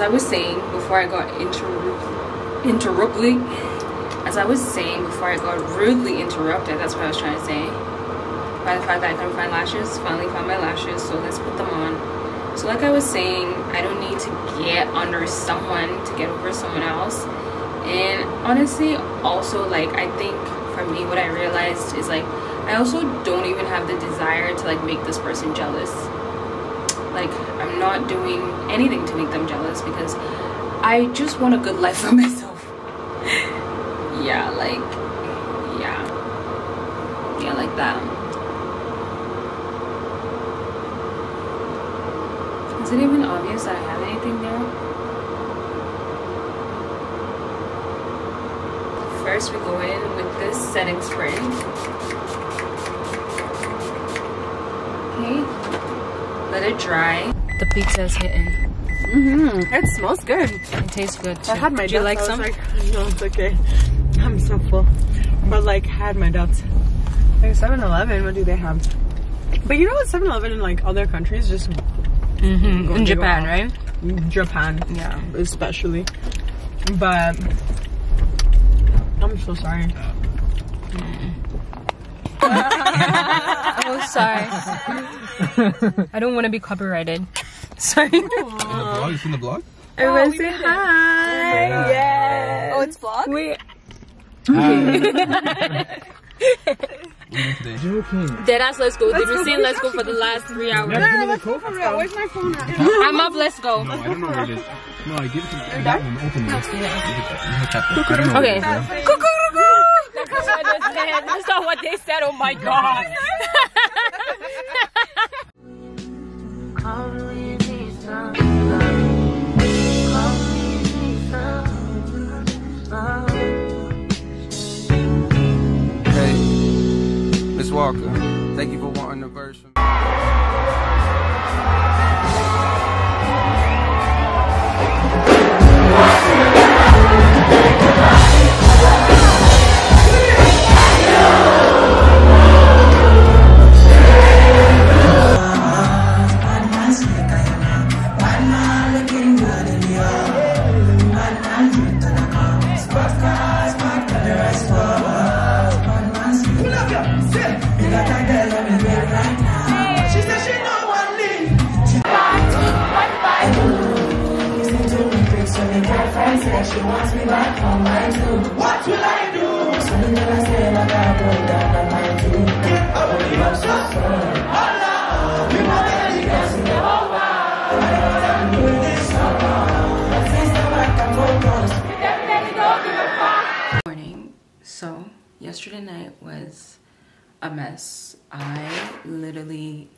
I was saying before I got rudely interrupted, that's what I was trying to say, by the fact that I couldn't find lashes. Finally found my lashes, so let's put them on. So like I was saying, I don't need to get under someone to get over someone else. And honestly, also, like, I think for me, what I realized is, like, I also don't even have the desire to, like, make this person jealous. Like, I'm not doing anything to make them jealous because I just want a good life for myself. Yeah, like, yeah, like that. Is it even obvious that I have anything there? First, we go in with this setting spray. Okay, let it dry. The pizza is hitting. It smells good. It tastes good too. I had my Do you doubts. like I was some? like, no, it's okay. I'm so full. But like, had my doubts. Like 7-Eleven, what do they have? But you know what, 7-Eleven in like other countries just In Japan, right? Japan, yeah, especially. But I'm so sorry. Oh, sorry. I don't want to be copyrighted. Sorry. You seen the vlog? Everyone say hi. Yes. Oh, it's vlog? Wait. Joking. Deadass, let's go. Did we say let's go for the last 3 hours? Let's go for real. Where's my phone at? I'm up, let's go. No, I don't know where it is. No, I give it to that one. Open it. I don't know. Okay. That's not what they said. Oh my god. Hey, Miss Walker, thank you for wanting the verse from she wants me back for mine too. What will I do? Something that I say, like I go down on mine too. I will be so sorry. Allah, we want everything in the whole world. I know that I'm doing this so wrong. But since the back, I'm focused. We definitely don't give a fuck. Morning. So, yesterday night was a mess. I literally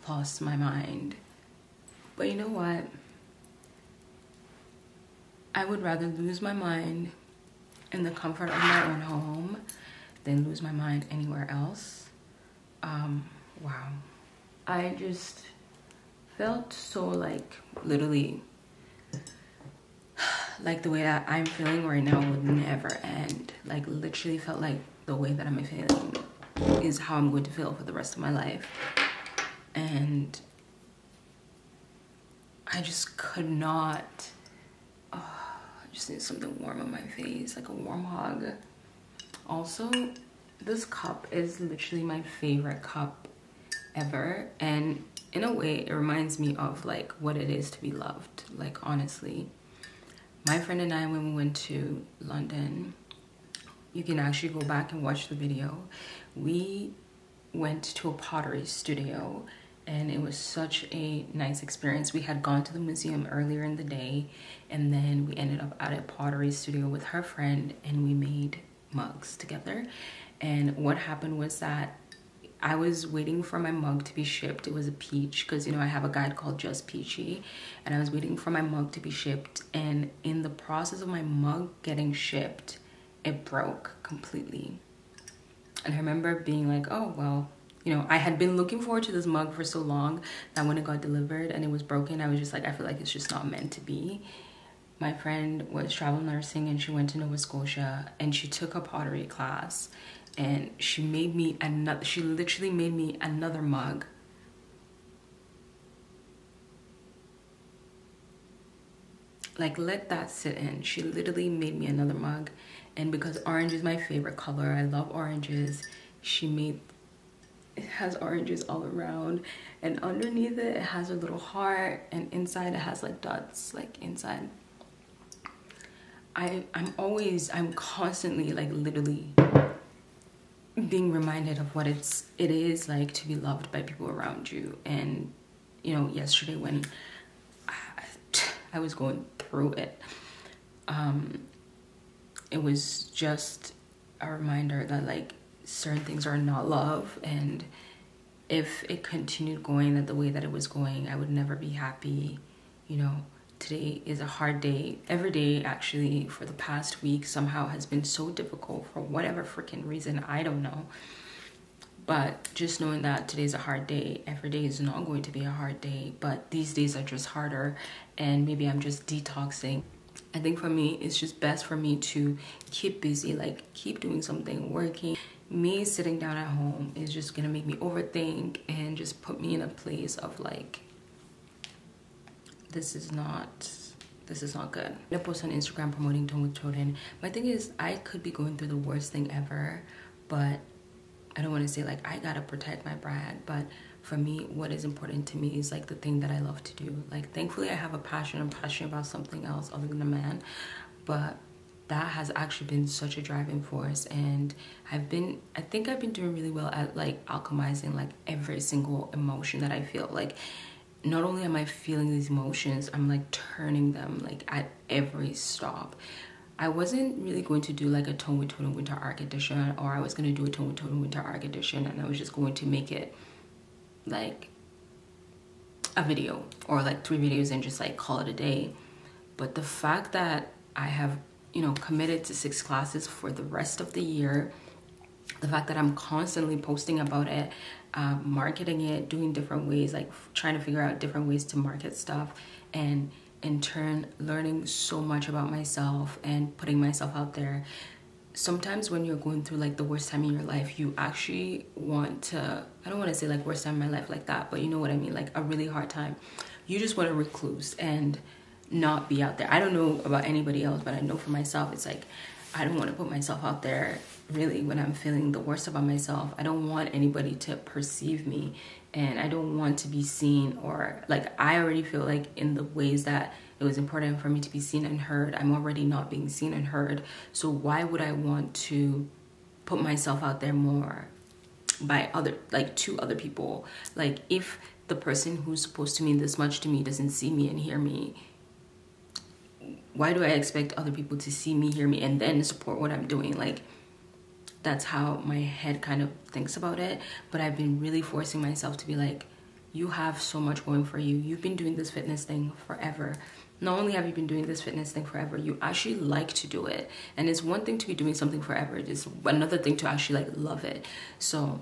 lost my mind. But you know what? I would rather lose my mind in the comfort of my own home than lose my mind anywhere else. Wow. I just felt so like literally like the way that I'm feeling right now would never end. Like literally felt like the way that I'm feeling is how I'm going to feel for the rest of my life. And I just could not. I just need something warm on my face, like a warm hug. Also, this cup is literally my favorite cup ever, and in a way it reminds me of like what it is to be loved. Like honestly, my friend and I, when we went to London, you can actually go back and watch the video, we went to a pottery studio and it was such a nice experience. We had gone to the museum earlier in the day, and then we ended up at a pottery studio with her friend, and we made mugs together. And what happened was that I was waiting for my mug to be shipped. It was a peach, because you know I have a guide called Just Peachy, and I was waiting for my mug to be shipped, and in the process of my mug getting shipped, it broke completely. And I remember being like, oh well, you know, I had been looking forward to this mug for so long that when it got delivered and it was broken, I was just like, I feel like it's just not meant to be. My friend was travel nursing and she went to Nova Scotia and she took a pottery class, and she made me another, she literally made me another mug. like, let that sit in. She literally made me another mug, and because orange is my favorite color, I love oranges, she made, it has oranges all around, and underneath it, it has a little heart, and inside it has like dots, like inside. I'm constantly like literally being reminded of what it is like to be loved by people around you. And you know, yesterday when I was going through it, it was just a reminder that like certain things are not love, and if it continued going the way that it was going, I would never be happy. You know, today is a hard day. Every day actually for the past week somehow has been so difficult for whatever freaking reason, I don't know. But just knowing that today's a hard day, every day is not going to be a hard day, but these days are just harder, and maybe I'm just detoxing. I think for me, it's just best for me to keep busy, like keep doing something, working. Me sitting down at home is just gonna make me overthink and just put me in a place of like, this is not good. I post on Instagram promoting Tone with Toden. My thing is, I could be going through the worst thing ever, but I don't want to say like I gotta protect my brand, but for me, what is important to me is like the thing that I love to do. Like, thankfully I have a passion. I'm passionate about something else other than a man, but that has actually been such a driving force. And I think I've been doing really well at like alchemizing like every single emotion that I feel. Like, not only am I feeling these emotions, I'm like turning them like at every stop. I wasn't really going to do like a Tone with Toden Winter Arc edition, or I was going to do a Tone with Toden Winter Arc edition and I was just going to make it like a video or like 3 videos and just like call it a day. But the fact that I have, you know, committed to 6 classes for the rest of the year, the fact that I'm constantly posting about it, marketing it, doing different ways, like trying to figure out different ways to market stuff, and in turn learning so much about myself and putting myself out there. Sometimes when you're going through like the worst time in your life, you actually want to, I don't want to say like worst time in my life like that, but you know what I mean, like a really hard time. You just want to recluse and not be out there. I don't know about anybody else, but I know for myself, it's like I don't want to put myself out there really when I'm feeling the worst about myself. I don't want anybody to perceive me, and I don't want to be seen, or like I already feel like in the ways that it was important for me to be seen and heard, I'm already not being seen and heard. So why would I want to put myself out there more by to other people? Like, if the person who's supposed to mean this much to me doesn't see me and hear me, why do I expect other people to see me, hear me, and then support what I'm doing? Like, that's how my head kind of thinks about it. But I've been really forcing myself to be like, you have so much going for you. You've been doing this fitness thing forever. Not only have you been doing this fitness thing forever, you actually like to do it. And it's one thing to be doing something forever. It is another thing to actually like love it. So,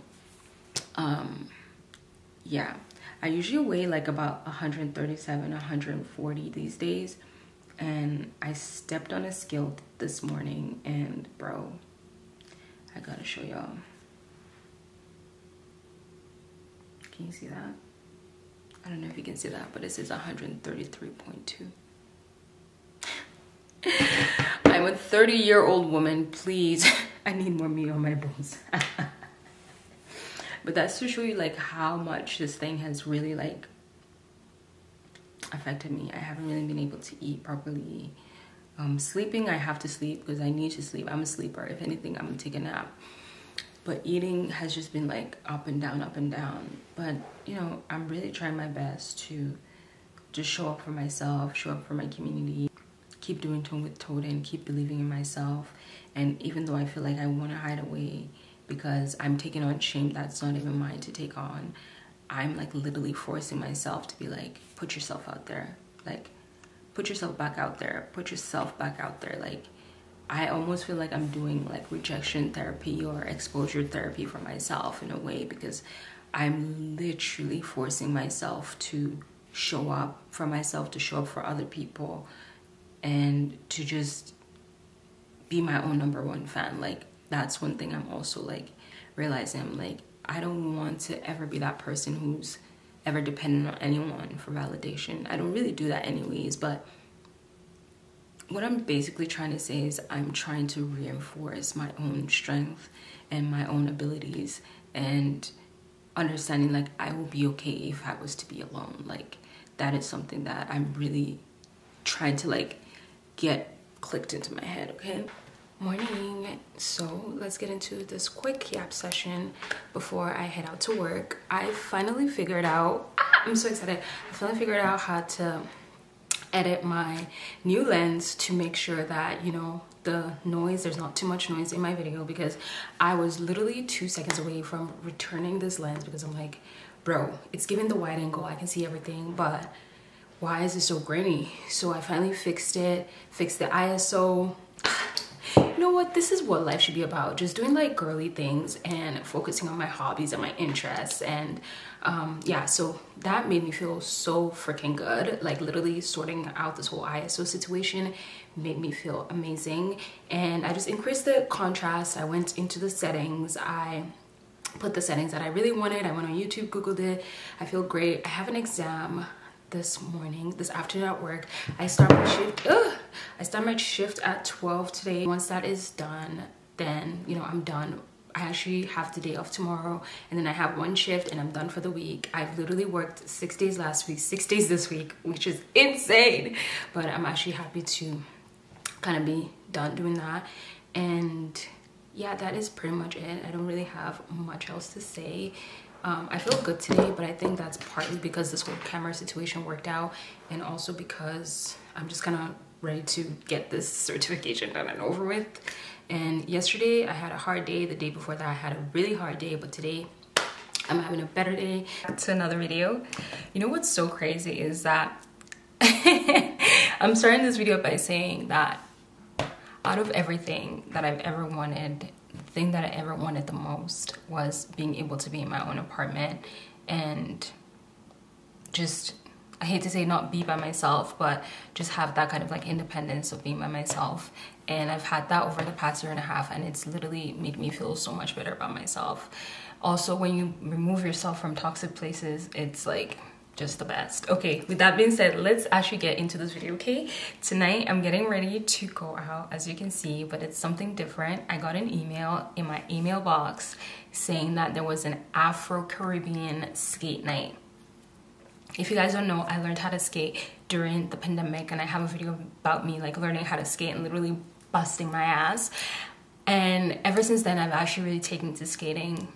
yeah. I usually weigh like about 137, 140 these days. And I stepped on a scale this morning, and bro, I gotta show y'all. Can you see that? I don't know if you can see that, but it says 133.2. I'm a 30-year-old woman, please. I need more meat on my bones. But that's to show you like how much this thing has really like affected me. I haven't really been able to eat properly. Sleeping, I have to sleep because I need to sleep. I'm a sleeper. If anything, I'm gonna take a nap. But eating has just been like up and down, up and down. But you know, I'm really trying my best to just show up for myself, show up for my community, keep doing Tone with Toden, keep believing in myself. And even though I feel like I want to hide away because I'm taking on shame that's not even mine to take on, I'm like literally forcing myself to be like, put yourself out there. Like, put yourself back out there. Put yourself back out there. Like, I almost feel like I'm doing like rejection therapy or exposure therapy for myself in a way, because I'm literally forcing myself to show up for myself, to show up for other people, and to just be my own #1 fan. Like, that's one thing I'm also like realizing. I'm like, I don't want to ever be that person who's ever dependent on anyone for validation. I don't really do that anyways, but what I'm basically trying to say is I'm trying to reinforce my own strength and my own abilities, and understanding like I will be okay if I was to be alone. Like that is something that I'm really trying to like get clicked into my head. Okay, morning. So let's get into this quick yap session before I head out to work. I finally figured out, I'm so excited, I finally figured out how to edit my new lens to make sure that, you know, the noise, there's not too much noise in my video, because I was literally 2 seconds away from returning this lens because I'm like, bro, it's giving the wide angle, I can see everything, but why is it so grainy? So I finally fixed it, fixed the ISO. You know what, this is what life should be about, just doing like girly things and focusing on my hobbies and my interests. And yeah, so that made me feel so freaking good. Like literally sorting out this whole ISO situation made me feel amazing. And I just increased the contrast. I went into the settings, I put the settings that I really wanted. I went on YouTube, Googled it. I feel great. I have an exam this afternoon at work. I start my shift at 12 today. Once that is done, then, you know, I'm done. I actually have the day off tomorrow, and then I have one shift and I'm done for the week. I've literally worked 6 days last week, 6 days this week, which is insane, but I'm actually happy to kind of be done doing that. And yeah, that is pretty much it. I don't really have much else to say. I feel good today, but I think that's partly because this whole camera situation worked out, and also because I'm just kind of ready to get this certification done and over with. And yesterday I had a hard day. The day before that I had a really hard day, but today I'm having a better day. Back to another video. You know what's so crazy is that I'm starting this video by saying that out of everything that I've ever wanted, the thing that I ever wanted the most was being able to be in my own apartment and just, I hate to say not be by myself, but just have that kind of like independence of being by myself. And I've had that over the past 1.5 years, and it's literally made me feel so much better about myself. Also, when you remove yourself from toxic places, it's like just the best. Okay, with that being said, let's actually get into this video. Okay, tonight I'm getting ready to go out, as you can see, but it's something different. I got an email in my email box saying that there was an Afro-Caribbean skate night. If you guys don't know, I learned how to skate during the pandemic, and I have a video about me like learning how to skate and literally busting my ass. And ever since then, I've actually really taken to skating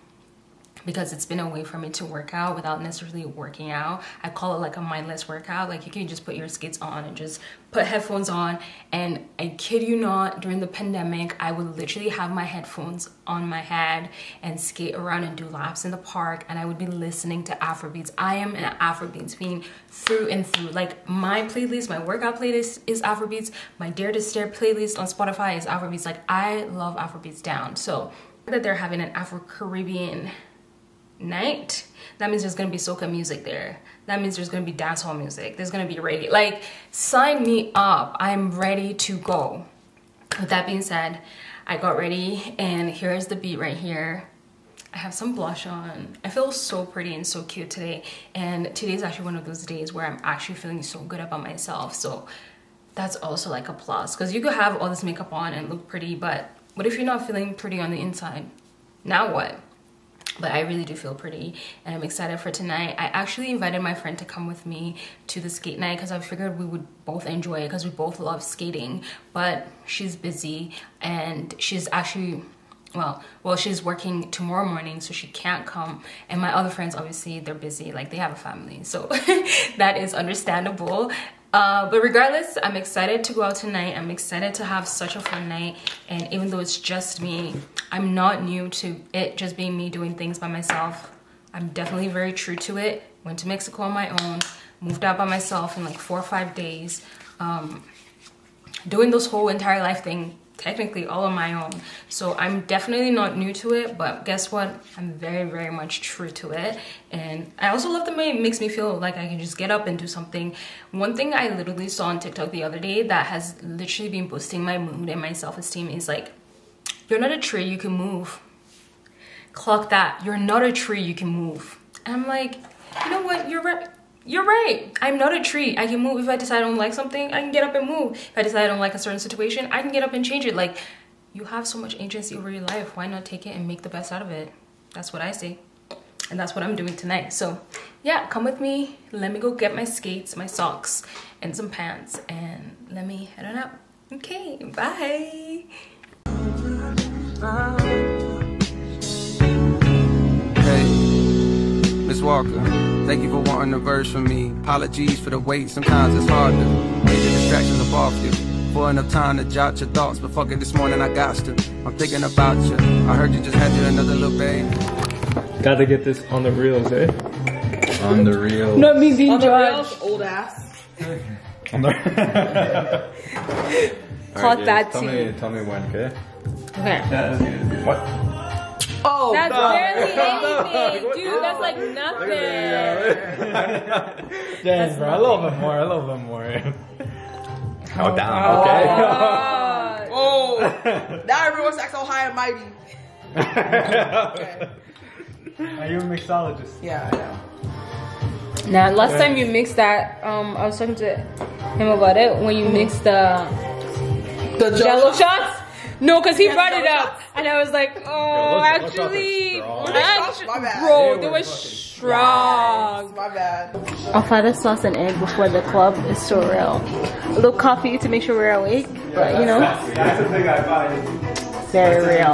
because it's been a way for me to work out without necessarily working out. I call it like a mindless workout. Like you can just put your skates on and just put headphones on. And I kid you not, during the pandemic, I would literally have my headphones on my head and skate around and do laps in the park, and I would be listening to Afrobeats. I am an Afrobeats fiend through and through. Like my playlist, my workout playlist is Afrobeats. My Dare to Stare playlist on Spotify is Afrobeats. Like I love Afrobeats down. So that they're having an Afro-Caribbean night, that means there's gonna be soca music there. That means there's gonna be dancehall music. There's gonna be reggae. Like, sign me up. I'm ready to go. With that being said, I got ready, and here's the beat right here. I have some blush on. I feel so pretty and so cute today, and today's actually one of those days where I'm actually feeling so good about myself. So that's also like a plus, because you could have all this makeup on and look pretty, but what if you're not feeling pretty on the inside? Now what? But I really do feel pretty, and I'm excited for tonight. I actually invited my friend to come with me to the skate night because I figured we would both enjoy it because we both love skating, but she's busy and she's actually, well, she's working tomorrow morning, so she can't come. And my other friends, obviously, they're busy, like they have a family, so that is understandable. But regardless, I'm excited to go out tonight. I'm excited to have such a fun night. And even though it's just me, I'm not new to it just being me doing things by myself. I'm definitely very true to it. Went to Mexico on my own, moved out by myself in like 4 or 5 days. Doing this whole entire life thing, technically all on my own. So I'm definitely not new to it, but guess what? I'm very, very much true to it. And I also love the way it makes me feel like I can just get up and do something. One thing I literally saw on TikTok the other day that has literally been boosting my mood and my self-esteem is like, you're not a tree, you can move. Clock that. You're not a tree, you can move. And I'm like, you know what? You're right. you're right. I'm not a tree. I can move. If I decide I don't like something, I can get up and move. If I decide I don't like a certain situation, I can get up and change it. Like, you have so much agency over your life. Why not take it and make the best out of it? That's what I say. And that's what I'm doing tonight. So yeah, come with me. Let me go get my skates, my socks, and some pants. And let me head on out. Okay, bye. Hey, Miss Walker, thank you for wanting a verse from me. Apologies for the wait, sometimes it's hard to make the distractions up off you. For enough time to jot your thoughts, but fuck it, this morning I got to. I'm thinking about you. I heard you just had you another little babe. Gotta get this on the reels, eh? On the reels. Not me being judged. Old ass. Caught that too. Tell me when, okay? Okay. What? Oh, that's barely anything, dude. That's like nothing. Damn, bro. A little bit more. Oh, damn. Okay. Oh, now everyone's acting so high and mighty. Okay. Are you a mixologist? Yeah, I know. Now, last time you mixed that, I was talking to him about it when you mixed the Jello shots. No, because he brought it up, and I was like, oh, actually, my bad. bro, they were strong. My bad. Avocado sauce and egg before the club is so real. A little coffee to make sure we're awake, but you know, That's the thing I find. very real.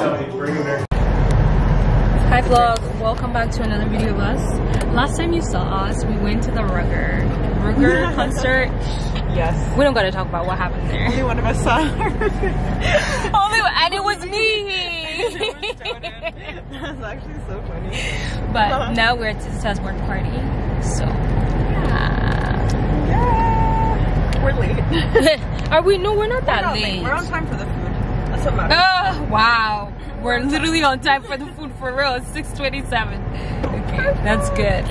Hi vlog, welcome back to another video of us. Last time you saw us, we went to the Rugger concert. Yes. We don't gotta talk about what happened there. Only one of us saw her. And it was me! That's actually so funny. But now we're at Tessa's work party, so Yeah. We're late. Are we? No, we're not that late. We're on time for the food. That's what matters. Oh, wow. We're literally on time for the food for real. It's 6:27. Okay, that's good.